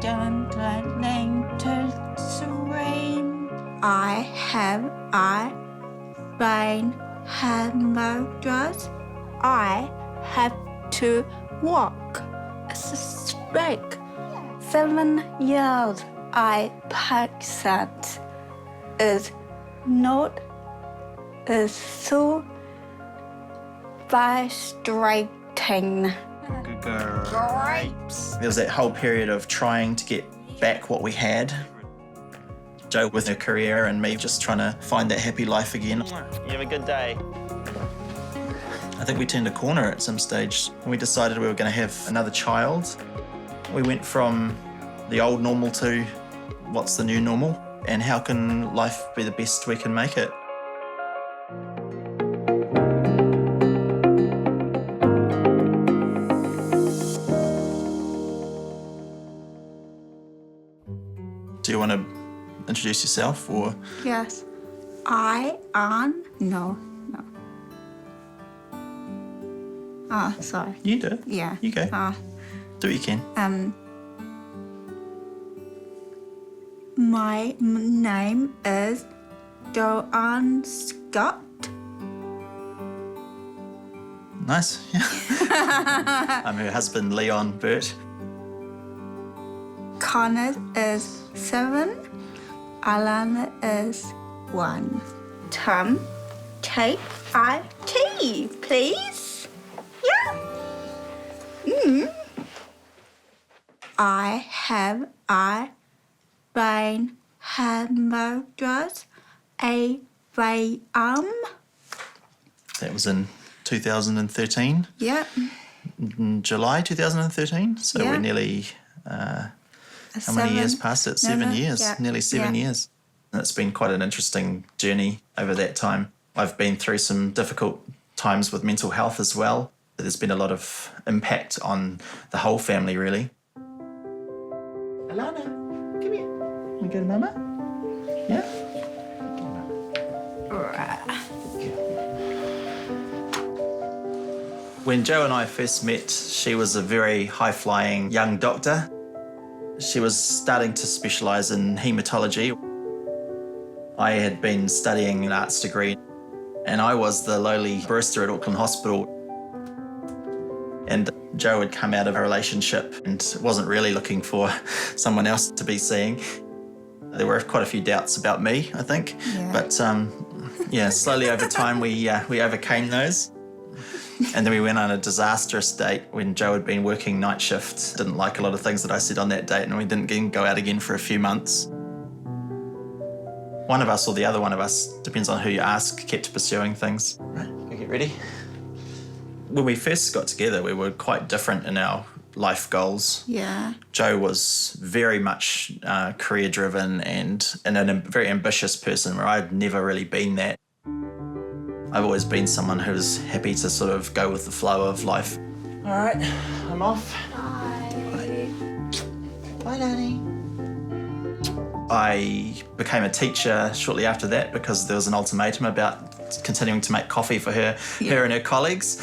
don't like to swim. I have a brain hemorrhage. I have to walk straight. 7 years. I patient is not so frustrating. Good girl. There was that whole period of trying to get back what we had. Jo with her career and me just trying to find that happy life again. You have a good day. I think we turned a corner at some stage. We decided we were going to have another child. We went from the old normal to what's the new normal and how can life be the best we can make it. Do you want to introduce yourself or? Yes. I am. No. Sorry. You do. Yeah. You go. Do what you can. My name is Joanne Scott. Nice. Yeah. I'm her husband, Leon Burt. Connor is 7. Alan is 1. Tom, K-I-T, please. Yeah. I have a brain hemorrhage, AVM. That was in 2013. Yep. In July 2013. So Yeah. we're nearly, how many years past it? 7 years. Yeah. Nearly 7 Yeah. years. And it's been quite an interesting journey over that time. I've been through some difficult times with mental health as well. There's been a lot of impact on the whole family, really. Alana, come here. Want to go to Mama? Yeah? When Jo and I first met, she was a very high-flying young doctor. She was starting to specialise in haematology. I had been studying an arts degree, and I was the lowly barrister at Auckland Hospital. And Jo had come out of a relationship and wasn't really looking for someone else to be seeing. There were quite a few doubts about me, I think. Yeah. But slowly over time we overcame those. And then we went on a disastrous date when Jo had been working night shift, didn't like a lot of things that I said on that date, and we didn't go out again for a few months. One of us or the other one of us, depends on who you ask, kept pursuing things. Right, go get ready. When we first got together, we were quite different in our life goals. Yeah. Jo was very much career-driven and a very ambitious person where I'd never really been that. I've always been someone who's happy to sort of go with the flow of life. All right, I'm off. Bye. Bye, Danny. I became a teacher shortly after that because there was an ultimatum about continuing to make coffee for her and her colleagues.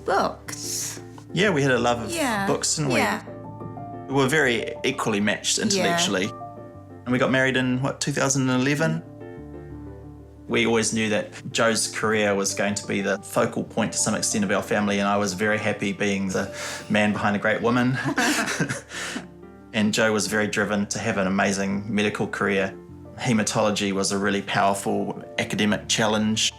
Books. Yeah, we had a love of books, didn't we? Yeah. We were very equally matched intellectually. And we got married in, 2011? We always knew that Jo's career was going to be the focal point to some extent of our family, and I was very happy being the man behind a great woman. And Jo was very driven to have an amazing medical career. Haematology was a really powerful academic challenge.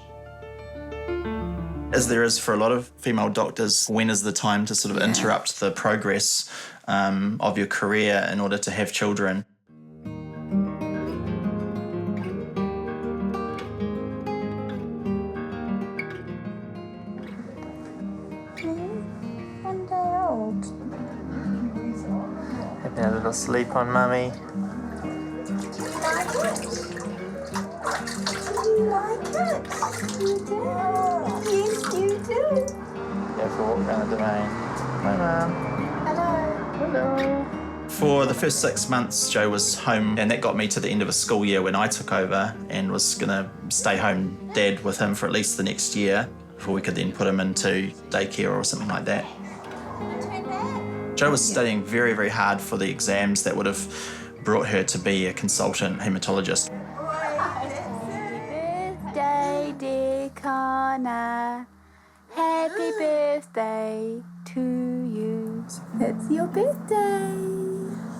As there is for a lot of female doctors, when is the time to sort of interrupt the progress of your career in order to have children? One day old. Having a little sleep on Mummy. Do you like it? Do you like it? You do. Yes, you do. Go for a walk around the domain. Hi, Mum. Hello. Hello. For the first 6 months, Jo was home, and that got me to the end of a school year when I took over and was going to stay home dad with him for at least the next year before we could then put him into daycare or something like that. Jo was studying very, very hard for the exams that would have brought her to be a consultant haematologist. Happy birthday, dear Connor. Happy birthday to you. It's your birthday.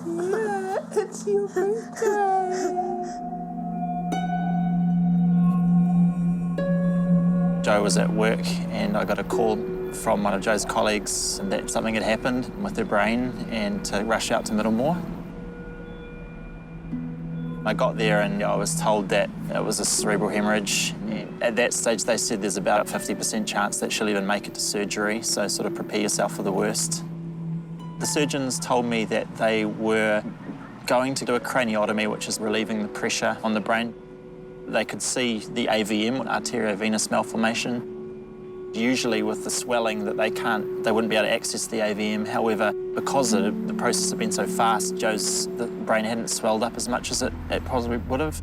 Yeah, it's your birthday. Jo was at work and I got a call from one of Jo's colleagues that something had happened with her brain and to rush out to Middlemore. I got there and I was told that it was a cerebral hemorrhage. At that stage, they said there's about a 50% chance that she'll even make it to surgery, so sort of prepare yourself for the worst. The surgeons told me that they were going to do a craniotomy, which is relieving the pressure on the brain. They could see the AVM, arteriovenous malformation. Usually with the swelling that they wouldn't be able to access the AVM. However, because the process had been so fast, the brain hadn't swelled up as much as it possibly would have.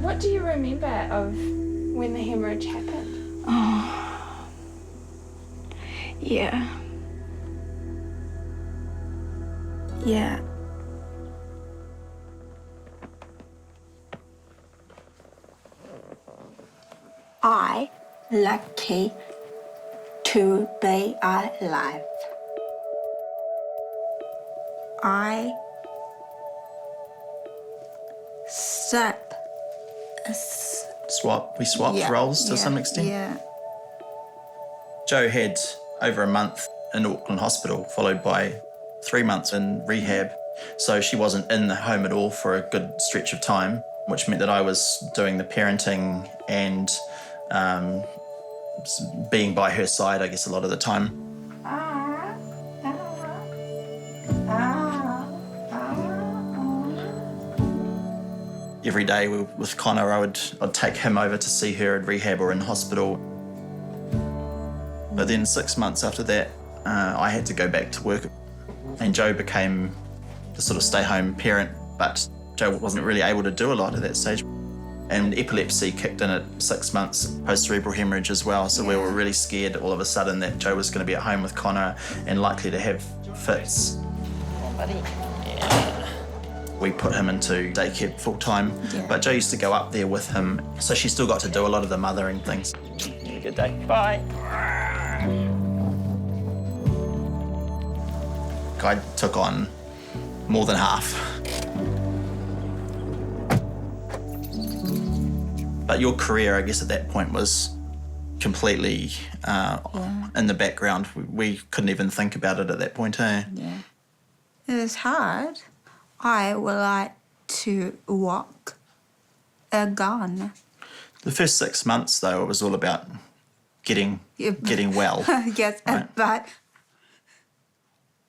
What do you remember of when the hemorrhage happened? Oh. Yeah. Yeah. I lucky to be alive. I We swapped roles to some extent. Yeah. Jo had over a month in Auckland Hospital, followed by 3 months in rehab. So she wasn't in the home at all for a good stretch of time, which meant that I was doing the parenting and being by her side, I guess, a lot of the time. Every day with Connor, I'd take him over to see her at rehab or in hospital. But then 6 months after that, I had to go back to work. And Jo became the sort of stay-home parent, but Jo wasn't really able to do a lot at that stage. And epilepsy kicked in at 6 months, post-cerebral hemorrhage as well. So we were really scared all of a sudden that Jo was going to be at home with Connor and likely to have fits. Come on, buddy. Yeah. We put him into daycare full-time, but Jo used to go up there with him, so she still got to do a lot of the mothering things. Have a good day. Bye. I took on more than half. But your career, I guess, at that point was completely in the background. We couldn't even think about it at that point, eh? Yeah. It was hard. I would like to walk again. The first 6 months, though, it was all about getting well. Yes, right? But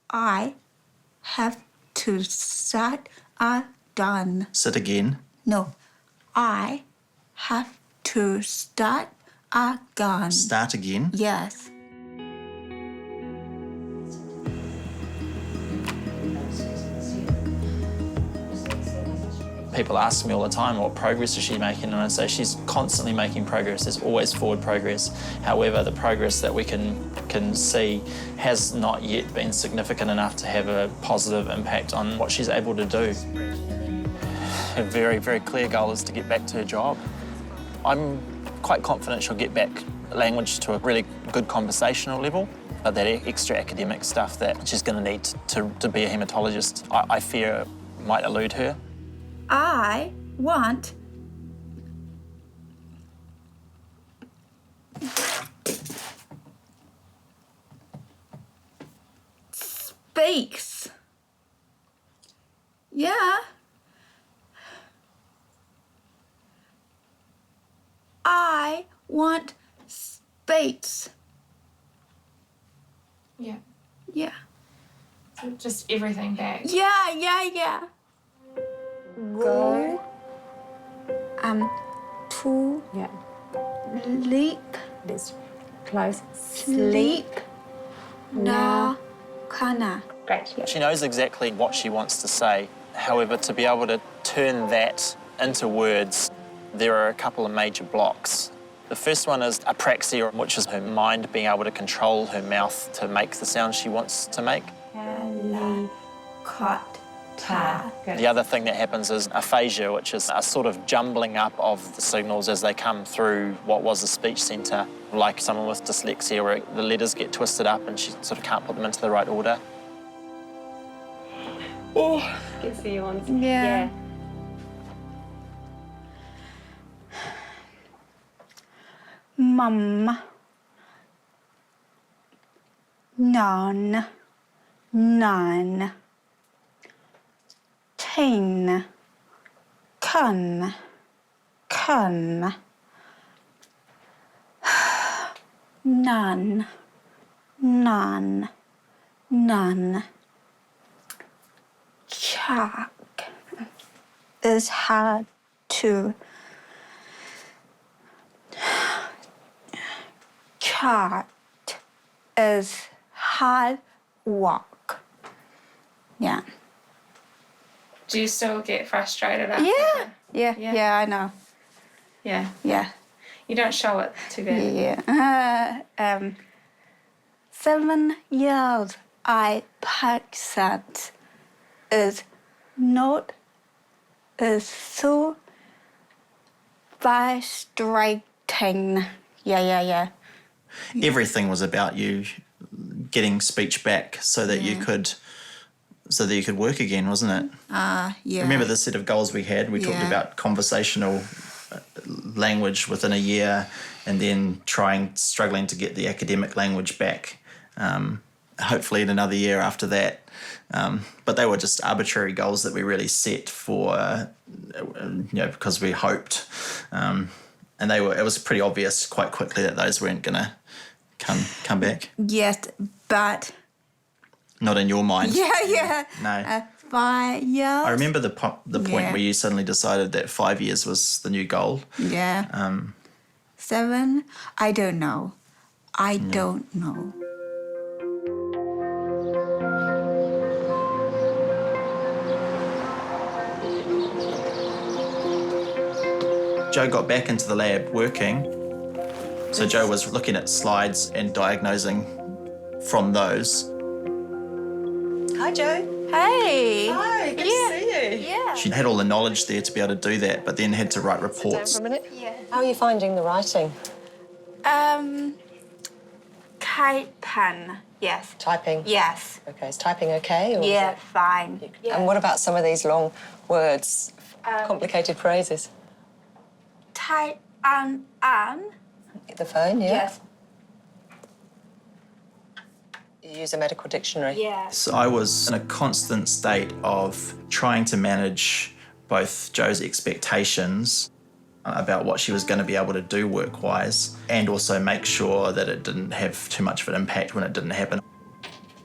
I have to start again. Sit again. No, I have to start again. Start again. Yes. People ask me all the time, what progress is she making? And I say she's constantly making progress. There's always forward progress. However, the progress that we can see has not yet been significant enough to have a positive impact on what she's able to do. Her very, very clear goal is to get back to her job. I'm quite confident she'll get back language to a really good conversational level, but that extra academic stuff that she's going to need to be a haematologist, I fear might elude her. I want space. Yeah. I want space. Yeah. Yeah. So just everything back. Yeah. Go. To Yeah. sleep. Let's close. Sleep. Now. Kana. Great. Yeah. She knows exactly what she wants to say. However, to be able to turn that into words, there are a couple of major blocks. The first one is apraxia, which is her mind being able to control her mouth to make the sound she wants to make. The other thing that happens is aphasia, which is a sort of jumbling up of the signals as they come through what was the speech centre, like someone with dyslexia where the letters get twisted up and she sort of can't put them into the right order. Oh, can see you on. Yeah. Mum. Non. None. Tin. Kun. Kun. None. None. None. Chuck is hard to chart is hard work. Yeah. Do you still get frustrated after Yeah. that? Yeah, I know. Yeah. Yeah. You don't show it too bad. Yeah. 7 years I percent is not is so frustrating. Yeah. Everything was about you getting speech back so that you could work again, wasn't it? Yeah. Remember the set of goals we had? We talked Yeah. about conversational language within a year and then struggling to get the academic language back, hopefully in another year after that. But they were just arbitrary goals that we really set for, because we hoped. And it was pretty obvious quite quickly that those weren't going to come back. Yes, but Not in your mind. yeah. No. 5 years. I remember the point Yeah. where you suddenly decided that 5 years was the new goal. Yeah. 7. I don't know. I don't know. Joe got back into the lab working. So Joe was looking at slides and diagnosing from those. Hi, Joe. Hey. Hi, good to see you. Yeah. She had all the knowledge there to be able to do that, but then had to write Down reports. for a minute. Yeah. How are you finding the writing? Typing. Yes. Typing? Yes. Okay, is typing okay? Or is Yeah, it- fine. And what about some of these long words, complicated phrases? Type The phone, yeah? Yes. You use a medical dictionary? Yes. So I was in a constant state of trying to manage both Joe's expectations about what she was going to be able to do work-wise and also make sure that it didn't have too much of an impact when it didn't happen.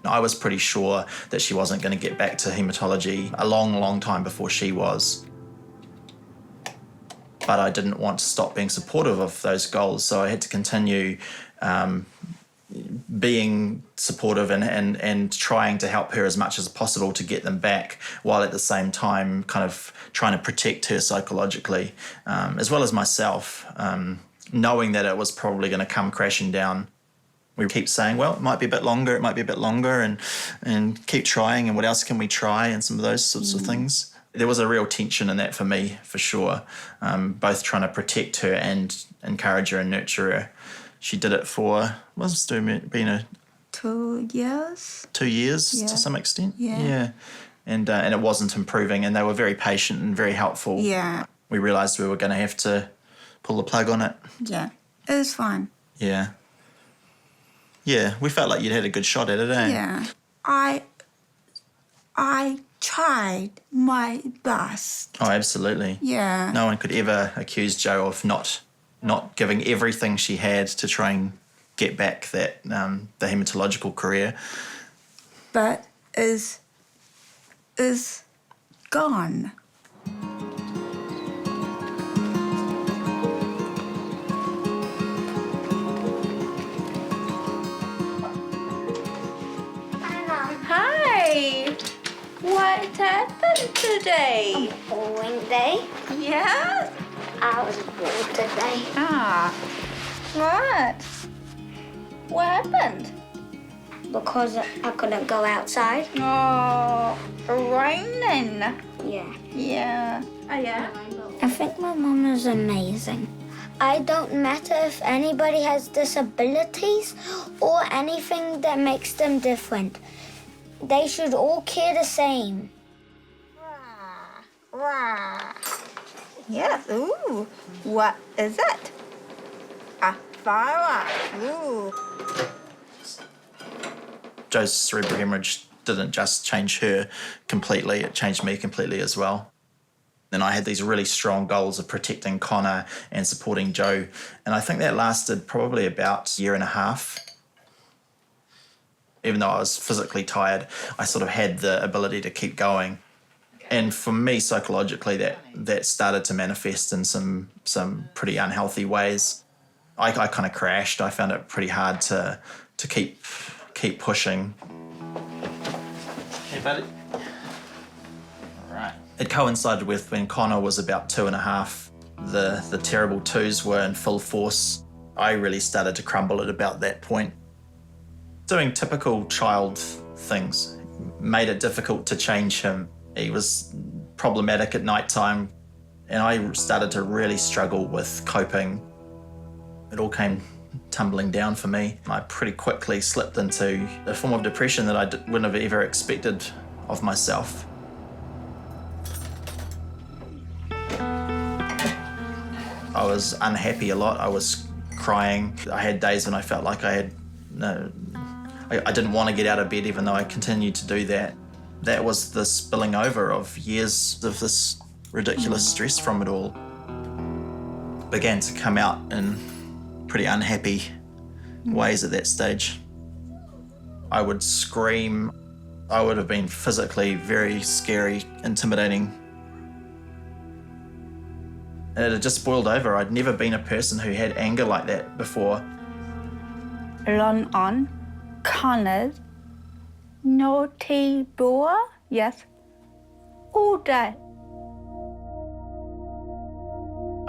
I was pretty sure that she wasn't going to get back to haematology a long, long time before she was. But I didn't want to stop being supportive of those goals, so I had to continue being supportive and trying to help her as much as possible to get them back, while at the same time kind of trying to protect her psychologically, as well as myself, knowing that it was probably going to come crashing down. We keep saying, well, it might be a bit longer, and keep trying, and what else can we try, and some of those sorts of things. There was a real tension in that for me, for sure, both trying to protect her and encourage her and nurture her. She did it for, must have been 2 years. 2 years Yeah. to some extent. Yeah. And it wasn't improving, and they were very patient and very helpful. Yeah. We realised we were going to have to pull the plug on it. Yeah. It was fine. Yeah. Yeah, we felt like you'd had a good shot at it, eh? Yeah. I tried my best. Oh, absolutely. Yeah. No one could ever accuse Jo of not giving everything she had to try and get back that the haematological career. But is gone. Hi. What happened today? Boring day. Yeah. I was bored today. Ah. What? What happened? Because I couldn't go outside. Oh, raining. Yeah. Yeah. Oh, yeah? I think my mom is amazing. I don't matter if anybody has disabilities or anything that makes them different. They should all care the same. Yes. Ooh. What is it? A flower. Ooh. Joe's cerebral hemorrhage didn't just change her completely, it changed me completely as well. And I had these really strong goals of protecting Connor and supporting Joe. And I think that lasted probably about a year and a half. Even though I was physically tired, I sort of had the ability to keep going. And for me, psychologically, that started to manifest in some pretty unhealthy ways. I kind of crashed. I found it pretty hard to keep pushing. Hey, buddy. All right. It coincided with when Connor was about 2.5. The terrible twos were in full force. I really started to crumble at about that point. Doing typical child things made it difficult to change him. He was problematic at night time, and I started to really struggle with coping. It all came tumbling down for me. I pretty quickly slipped into a form of depression that I wouldn't have ever expected of myself. I was unhappy a lot. I was crying. I had days when I felt like I didn't want to get out of bed, even though I continued to do that. That was the spilling over of years of this ridiculous stress from it all. Began to come out in pretty unhappy ways at that stage. I would scream. I would have been physically very scary, intimidating. And it had just boiled over. I'd never been a person who had anger like that before. Run on. Connor. Naughty boy. Yes. All day.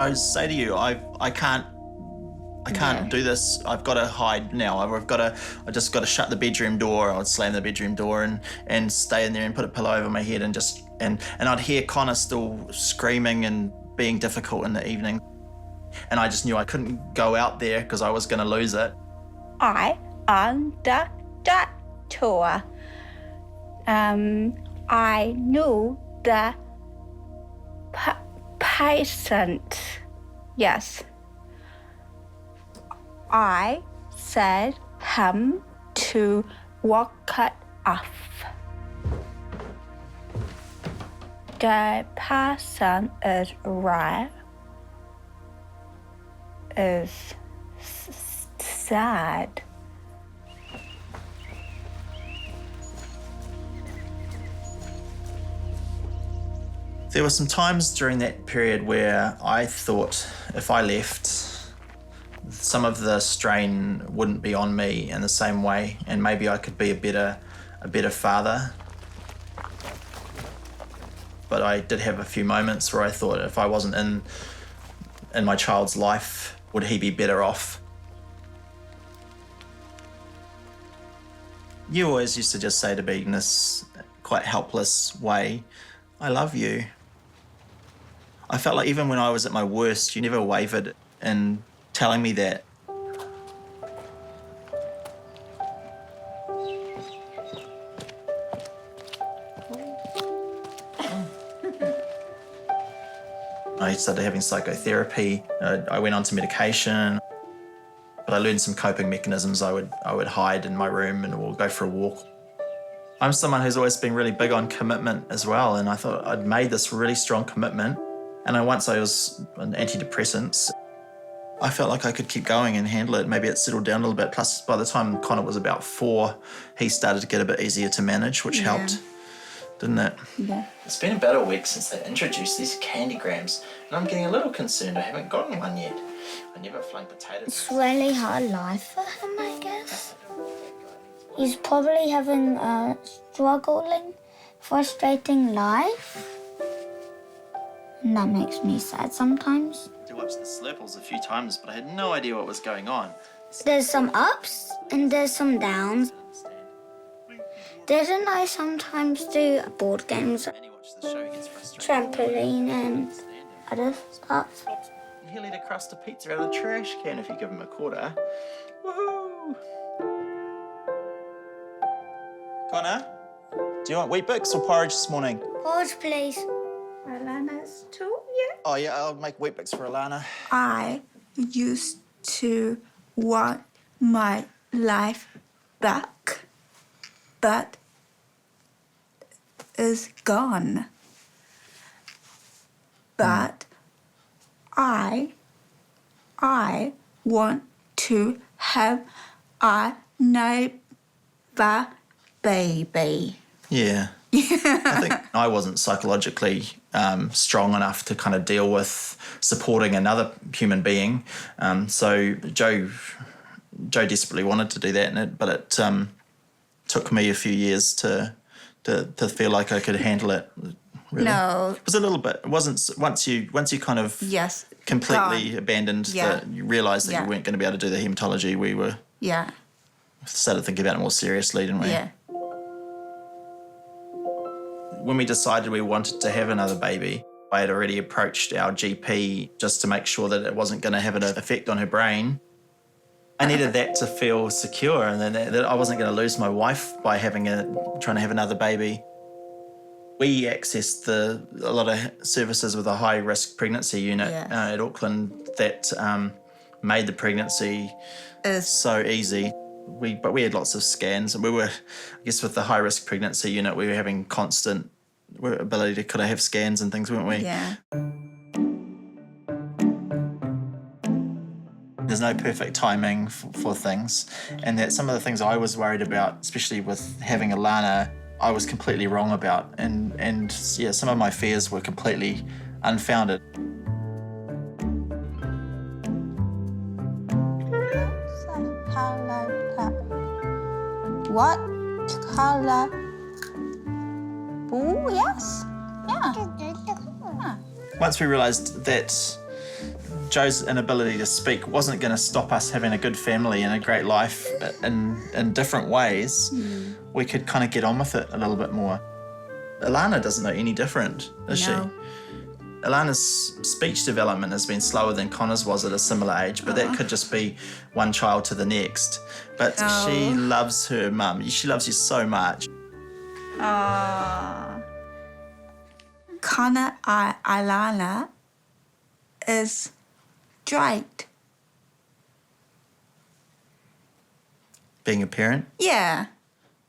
I say to you, I can't do this. I've got to hide now. I just got to shut the bedroom door. I would slam the bedroom door and stay in there and put a pillow over my head and I'd hear Connor still screaming and being difficult in the evening. And I just knew I couldn't go out there because I was going to lose it. I am the doctor. I knew the patient. Yes. I said him to walk it off. The person is right. Is sad. There were some times during that period where I thought if I left, some of the strain wouldn't be on me in the same way, and maybe I could be a better father. But I did have a few moments where I thought if I wasn't in my child's life, would he be better off? You always used to just say to me in this quite helpless way, I love you. I felt like even when I was at my worst, you never wavered in telling me that. I started having psychotherapy. I went on to medication, but I learned some coping mechanisms. I would hide in my room or go for a walk. I'm someone who's always been really big on commitment as well, and I thought I'd made this really strong commitment. And once I was on antidepressants, I felt like I could keep going and handle it. Maybe it settled down a little bit. Plus, by the time Connor was about 4, he started to get a bit easier to manage, which helped, didn't it? Yeah. It's been about a week since they introduced these candygrams, and I'm getting a little concerned. I haven't gotten one yet. I never flung potatoes. It's really hard life for him, I guess. He's probably having a struggling, frustrating life. And that makes me sad sometimes. Do you watched the Slurples a few times, but I had no idea what was going on. There's some ups and there's some downs. Didn't I sometimes do board games, And he watched the show, he gets frustrated. trampoline and other stuff? He'll eat a crust of pizza out of the trash can if you give him a quarter. Woohoo! Connor, do you want Weet-Bix or porridge this morning? Pause, please. Alana's too, yeah. Oh yeah, I'll make Weet-Bix for Alana. I used to want my life back, but it's gone. But I want to have another baby. Yeah. I think I wasn't psychologically strong enough to kind of deal with supporting another human being. So Joe desperately wanted to do that, but it took me a few years to feel like I could handle it. Really. No. It was a little bit. It wasn't once you kind of Yes. completely gone. abandoned Yeah. that you realised that Yeah. you weren't going to be able to do the haematology. We were Yeah. started thinking about it more seriously, didn't we? Yeah. When we decided we wanted to have another baby, I had already approached our GP just to make sure that it wasn't going to have an effect on her brain. I needed that to feel secure, and then that I wasn't going to lose my wife by trying to have another baby. We accessed a lot of services with a high-risk pregnancy unit Yeah. at Auckland that made the pregnancy so easy. But we had lots of scans, and we were, I guess, with the high-risk pregnancy unit, we were having constant ability to kind of have scans and things, weren't we? Yeah. There's no perfect timing for things, and that some of the things I was worried about, especially with having Alana, I was completely wrong about, and yeah, some of my fears were completely unfounded. What color? Oh, yes. Yeah. Once we realised that Joe's inability to speak wasn't going to stop us having a good family and a great life in different ways, we could kind of get on with it a little bit more. Alana doesn't know any different, is No. she? Alana's speech development has been slower than Connor's was at a similar age, but that could just be one child to the next. But she loves her mum. She loves you so much. Connor Alana is straight. Being a parent? Yeah.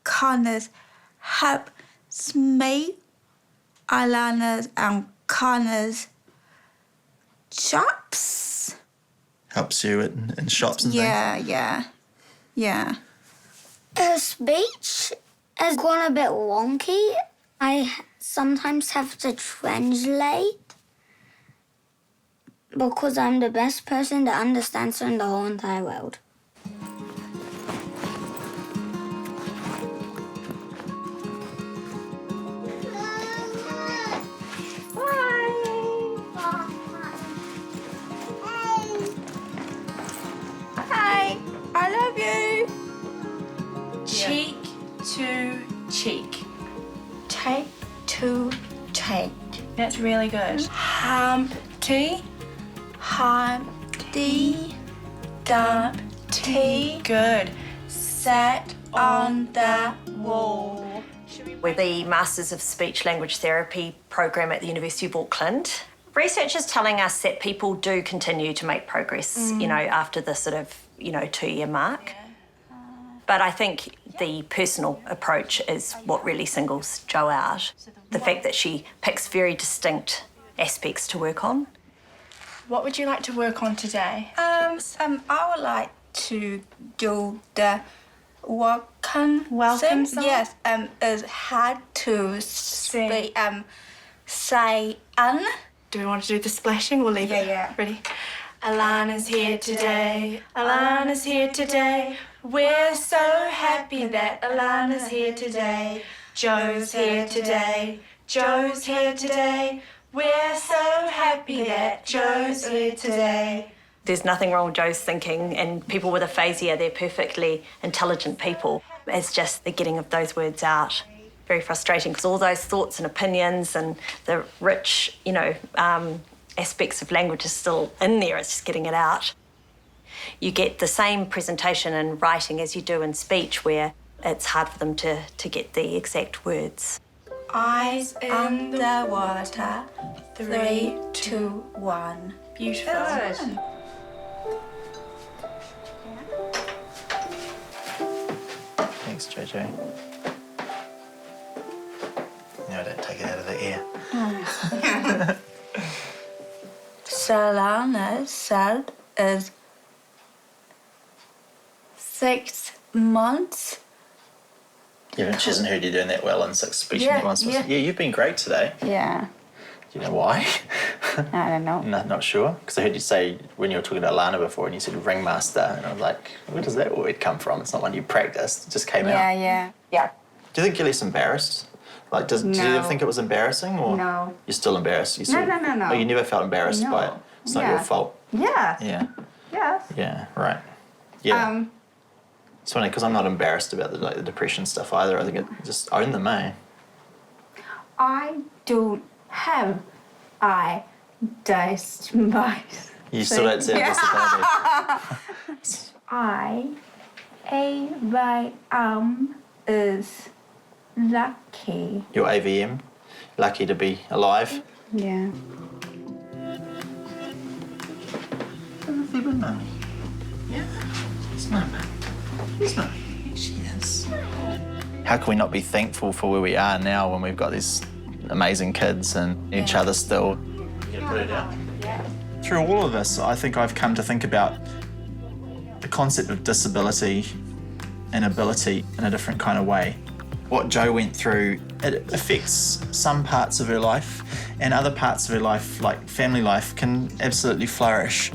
Connor's helps me. Alana's and Connor's shops. Helps you in shops and things? Yeah. Her speech has gone a bit wonky. I sometimes have to translate because I'm the best person that understands her in the whole entire world. Hi, I love you. Cheek to cheek. Take to take. That's really good. Humpty Humpty Dumpty. Good. Sat on the wall. We're the Masters of Speech Language Therapy program at the University of Auckland. Research is telling us that people do continue to make progress, after the sort of, 2-year mark. But I think the personal approach is what really singles Jo out. The fact that she picks very distinct aspects to work on. What would you like to work on today? I would like to do the welcome song? Yes, is hard to speak, say Do we want to do the splashing? We'll leave it. Yeah. Ready? Alana's here today. Alana's here today. We're so happy that Alana's here today. Joe's here today. Joe's here today. We're so happy that Joe's here today. There's nothing wrong with Joe's thinking, and people with aphasia, they're perfectly intelligent people. It's just the getting of those words out. Very frustrating because all those thoughts and opinions and the rich, aspects of language is still in there. It's just getting it out. You get the same presentation in writing as you do in speech, where it's hard for them to get the exact words. Eyes in the water. 3, 2, 1. Beautiful. Thanks, Jojo. No, don't take it out of the air. Salana said is 6 months. Yeah, she hasn't heard you doing that well in 6 speech Yeah, months. yeah. Yeah, you've been great today. Yeah, Do you know why? I don't know. No, not sure. Because I heard you say when you were talking to Alana before and you said ringmaster, and I was like, where does that word come from? It's not one you practiced, it just came out. Yeah. Do you think you're less embarrassed? Like, do you No. ever think it was embarrassing, or No. you're still embarrassed? You still, No. Oh, you never felt embarrassed by it. No. It's not your Yeah. fault. Yes. Yeah, Yes. yeah, right. Yeah. It's funny because I'm not embarrassed about the depression stuff either. I think it just own them, eh? I don't have dysmorphia. You still don't see a disability. AVM is lucky. Your AVM, lucky to be alive. Yeah. Mummy. Yeah. It's Mama. It's Mummy. She is. How can we not be thankful for where we are now when we've got these amazing kids and each other still? You gonna put it down? Yeah. Through all of this, I think I've come to think about the concept of disability and ability in a different kind of way. What Jo went through, it affects some parts of her life, and other parts of her life, like family life, can absolutely flourish.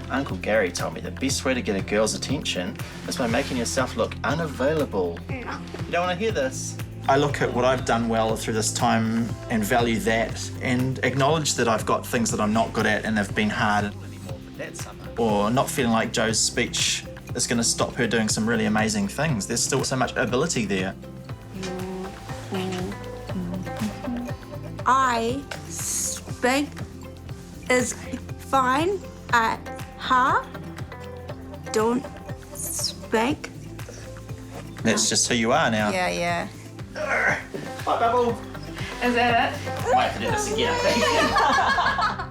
Uncle Gary told me the best way to get a girl's attention is by making yourself look unavailable. You don't want to hear this. I look at what I've done well through this time and value that, and acknowledge that I've got things that I'm not good at and have been hard. Or not feeling like Jo's speech is going to stop her doing some really amazing things. There's still so much ability there. I speak is fine at her. Don't speak. That's just who you are now. Yeah. Bye, Bubble. Is that it? Might have to do this again, I think.